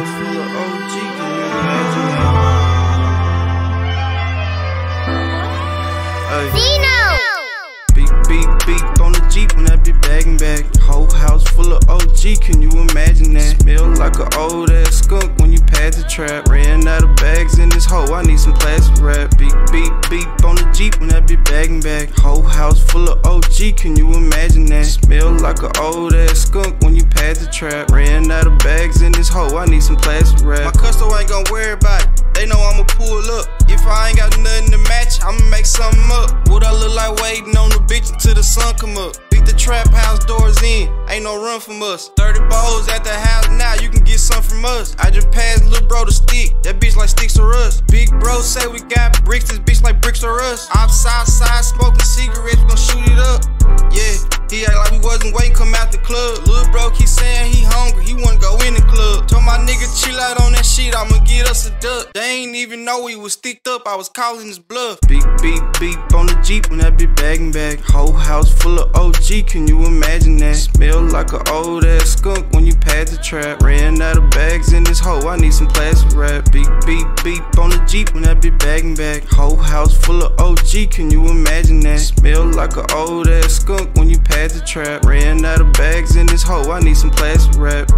house full of OG, can you imagine that? Beep, beep, beep on the Jeep when that be bagging back. Whole house full of OG, can you imagine that? Smell like an old ass skunk when you pad the trap. Ran out of bags in this hole, I need some plastic wrap. Beep, beep, beep on the Jeep when that be bagging back. Whole house full of OG, can you imagine that? Smell like an old ass skunk when you pad the trap. Ran out of bags in this hole, I need some plastic wrap. My custo ain't gon' worry about it, they know I'ma pull up. If I ain't got nothing to match, I'ma make something up. What I look like waiting on the bitch until the sun come up. Beat the trap house doors in, ain't no run from us. 30 bowls at the house now, you can get some from us. I just passed lil' bro the stick, that bitch like sticks or us. Big bro say we got bricks, this bitch like bricks or us. I'm southside smoking cigarettes, we gon' shoot it up. Yeah, he act like we wasn't waiting, come out the club. Lil' bro keep saying he hungry, he wanna go in the club. Told my nigga chill out on that shit, I'ma get us a duck. They ain't even know we was sticked up, I was calling his bluff. Beep, beep, beep on the Jeep when that be bagging back. Whole house full of OG, can you imagine that? Smell like an old ass skunk when you pad the trap. Ran out of bags in this hole, I need some plastic wrap. Beep, beep, beep on the Jeep when that be bagging back. Whole house full of OG, can you imagine that? Smell like an old ass skunk when you pad the trap. Ran out of bags in this hole, I need some plastic wrap.